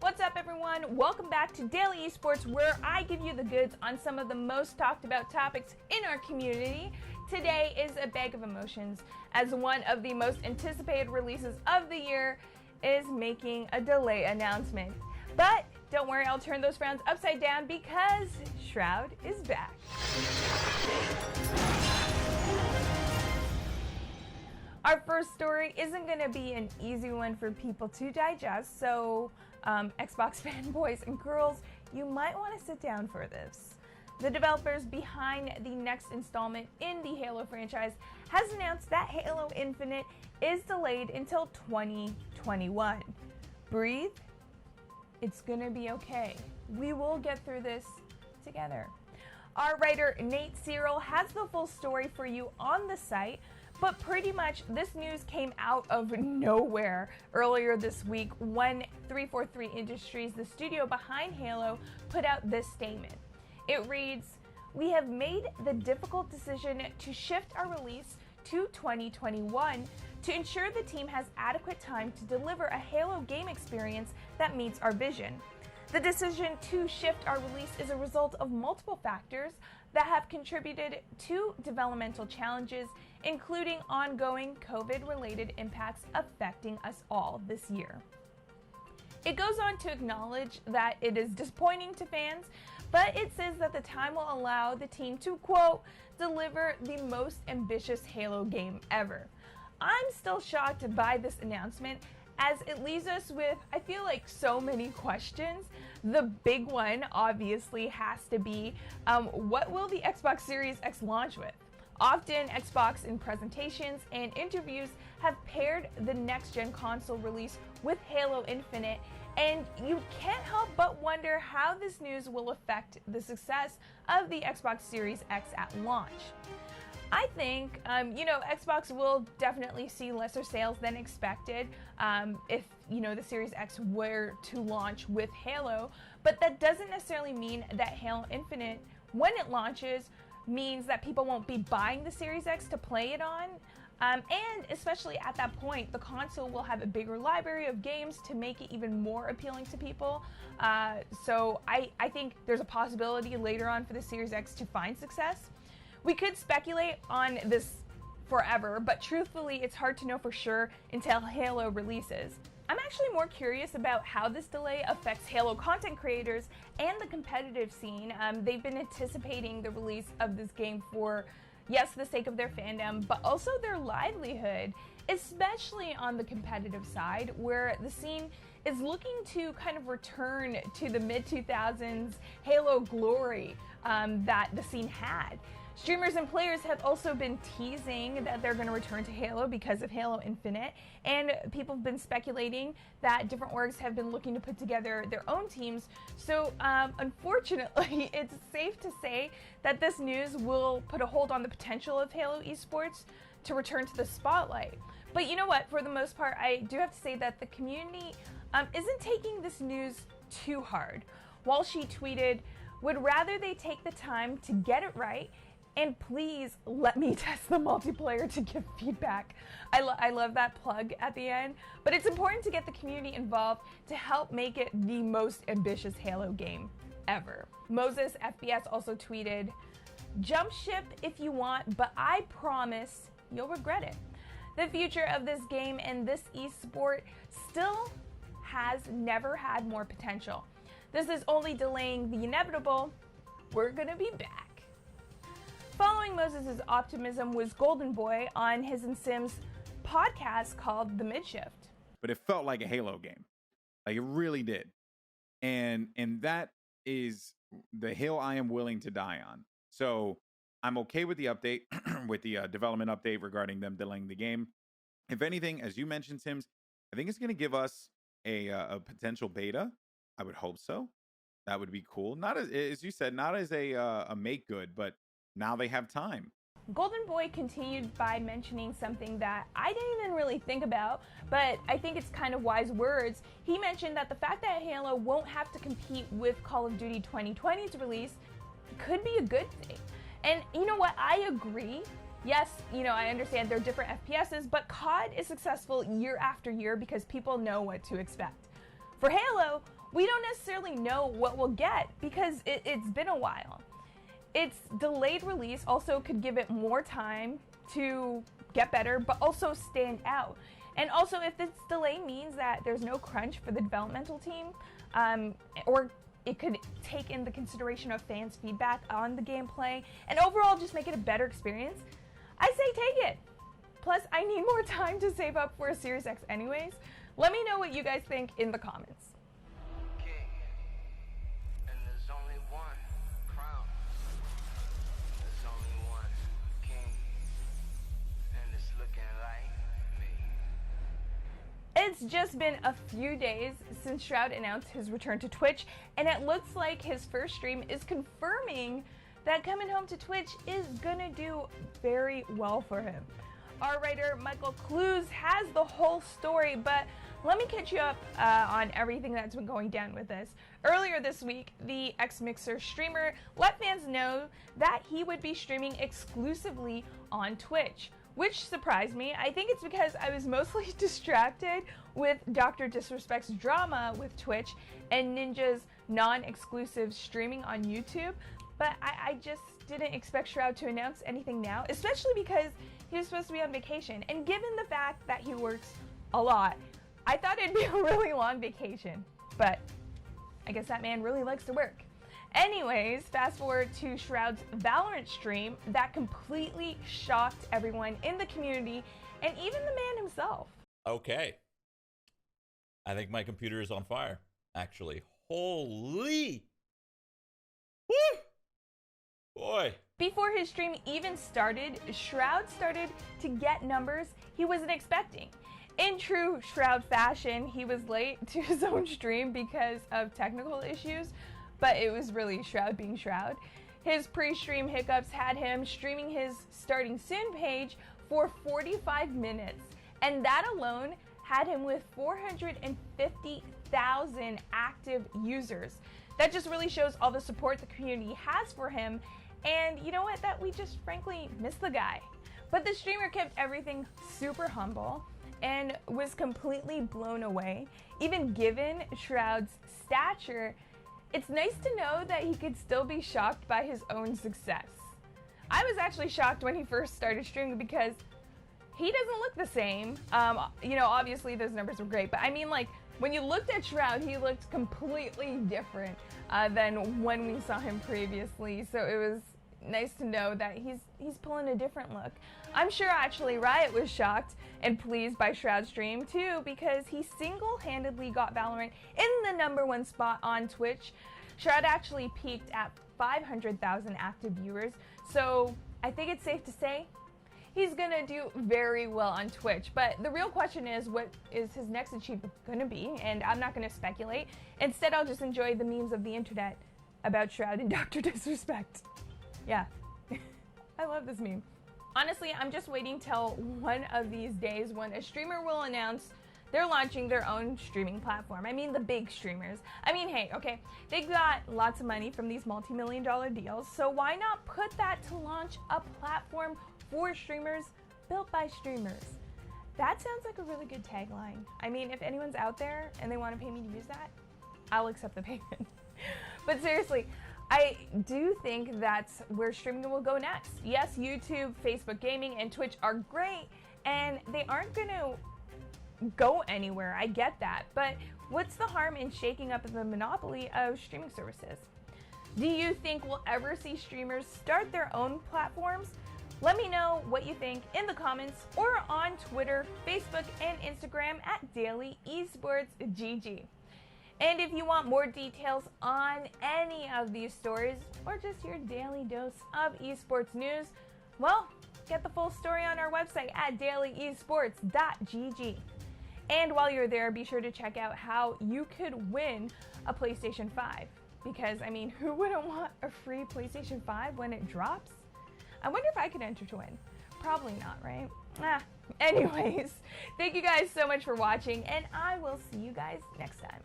What's up, everyone? Welcome back to Daily Esports, where I give you the goods on some of the most talked about topics in our community. Today is a bag of emotions, as one of the most anticipated releases of the year is making a delay announcement. But don't worry, I'll turn those frowns upside down because Shroud is back. Our first story isn't going to be an easy one for people to digest, so Xbox fanboys and girls, you might want to sit down for this. The developers behind the next installment in the Halo franchise has announced that Halo Infinite is delayed until 2021. Breathe. It's going to be okay. We will get through this together. Our writer Nate Cyril has the full story for you on the site, but pretty much this news came out of nowhere earlier this week when 343 Industries, the studio behind Halo, put out this statement. It reads, "We have made the difficult decision to shift our release to 2021 to ensure the team has adequate time to deliver a Halo game experience that meets our vision. The decision to shift our release is a result of multiple factors that have contributed to developmental challenges, including ongoing COVID-related impacts affecting us all this year." It goes on to acknowledge that it is disappointing to fans, but it says that the time will allow the team to, quote, deliver the most ambitious Halo game ever. I'm still shocked by this announcement, as it leaves us with, I feel like, so many questions. The big one, obviously, has to be, what will the Xbox Series X launch with? Often, Xbox in presentations and interviews have paired the next-gen console release with Halo Infinite, and you can't help but wonder how this news will affect the success of the Xbox Series X at launch. I think, Xbox will definitely see lesser sales than expected if, the Series X were to launch with Halo, but that doesn't necessarily mean that Halo Infinite, when it launches, means that people won't be buying the Series X to play it on. And especially at that point, the console will have a bigger library of games to make it even more appealing to people. So I think there's a possibility later on for the Series X to find success. We could speculate on this forever, but truthfully, it's hard to know for sure until Halo releases. I'm actually more curious about how this delay affects Halo content creators and the competitive scene. They've been anticipating the release of this game for, yes, the sake of their fandom, but also their livelihood, especially on the competitive side, where the scene is looking to kind of return to the mid-2000s Halo glory that the scene had. Streamers and players have also been teasing that they're going to return to Halo because of Halo Infinite, and people have been speculating that different orgs have been looking to put together their own teams. So unfortunately, it's safe to say that this news will put a hold on the potential of Halo Esports to return to the spotlight. But you know what? For the most part, I do have to say that the community isn't taking this news too hard. While she tweeted, "Would rather they take the time to get it right, and please let me test the multiplayer to give feedback." I love that plug at the end, but it's important to get the community involved to help make it the most ambitious Halo game ever. Moses FBS also tweeted, "Jump ship if you want, but I promise you'll regret it. The future of this game and this esport still has never had more potential. This is only delaying the inevitable. We're gonna be back." Following Moses' optimism was Goldenboy on his and Sim's podcast called The Midshift. But it felt like a Halo game. Like, it really did. And that is the hill I am willing to die on. So I'm okay with the update, with the development update regarding them delaying the game. If anything, as you mentioned, Sims, I think it's going to give us a potential beta. I would hope so. That would be cool. Not as you said, not as a make good, but now they have time. Goldenboy continued by mentioning something that I didn't even really think about, but I think it's kind of wise words. He mentioned that the fact that Halo won't have to compete with Call of Duty 2020's release could be a good thing. And you know what? I agree. Yes, I understand they're different FPSs, but COD is successful year after year because people know what to expect. For Halo, we don't necessarily know what we'll get because it's been a while. Its delayed release also could give it more time to get better, but also stand out. And also, if this delay means that there's no crunch for the developmental team, or it could take in the consideration of fans' feedback on the gameplay, and overall just make it a better experience, I say take it. Plus, I need more time to save up for a Series X anyways. Let me know what you guys think in the comments. It's just been a few days since Shroud announced his return to Twitch, and it looks like his first stream is confirming that coming home to Twitch is gonna do very well for him. Our writer Michael Clues has the whole story, but let me catch you up on everything that's been going down with this. Earlier this week, the X-Mixer streamer let fans know that he would be streaming exclusively on Twitch, which surprised me. I think it's because I was mostly distracted with Dr. Disrespect's drama with Twitch and Ninja's non-exclusive streaming on YouTube, but I just didn't expect Shroud to announce anything now, especially because he was supposed to be on vacation. And given the fact that he works a lot, I thought it'd be a really long vacation, but I guess that man really likes to work. Anyways, fast forward to Shroud's Valorant stream that completely shocked everyone in the community and even the man himself. Okay. I think my computer is on fire, actually. Holy! Woo! Boy. Before his stream even started, Shroud started to get numbers he wasn't expecting. In true Shroud fashion, he was late to his own stream because of technical issues, but it was really Shroud being Shroud. His pre-stream hiccups had him streaming his starting soon page for 45 minutes, and that alone had him with 450,000 active users. That just really shows all the support the community has for him, and you know what, that we just frankly miss the guy. But the streamer kept everything super humble and was completely blown away. Even given Shroud's stature, it's nice to know that he could still be shocked by his own success. I was actually shocked when he first started streaming because he doesn't look the same. You know, obviously those numbers were great, but I mean, like, when you looked at Shroud, he looked completely different than when we saw him previously. So it was nice to know that he's pulling a different look. I'm sure actually Riot was shocked and pleased by Shroud's stream too, because he single-handedly got Valorant in the #1 spot on Twitch. Shroud actually peaked at 500,000 active viewers, so I think it's safe to say he's gonna do very well on Twitch. But the real question is, what is his next achievement gonna be? And I'm not gonna speculate. Instead, I'll just enjoy the memes of the internet about Shroud and Dr. Disrespect. Yeah, I love this meme. Honestly, I'm just waiting till one of these days when a streamer will announce they're launching their own streaming platform. I mean, the big streamers. I mean, hey, okay, they got lots of money from these multi-million-dollar deals, so why not put that to launch a platform for streamers built by streamers? That sounds like a really good tagline. I mean, if anyone's out there and they want to pay me to use that, I'll accept the payment. But seriously, I do think that's where streaming will go next. Yes, YouTube, Facebook Gaming, and Twitch are great, and they aren't going to go anywhere. I get that. But what's the harm in shaking up the monopoly of streaming services? Do you think we'll ever see streamers start their own platforms? Let me know what you think in the comments or on Twitter, Facebook, and Instagram at Daily Esports GG. And if you want more details on any of these stories or just your daily dose of esports news, well, get the full story on our website at dailyesports.gg. And while you're there, be sure to check out how you could win a PlayStation 5. Because, I mean, who wouldn't want a free PlayStation 5 when it drops? I wonder if I could enter to win. Probably not, right? Anyways, thank you guys so much for watching, and I will see you guys next time.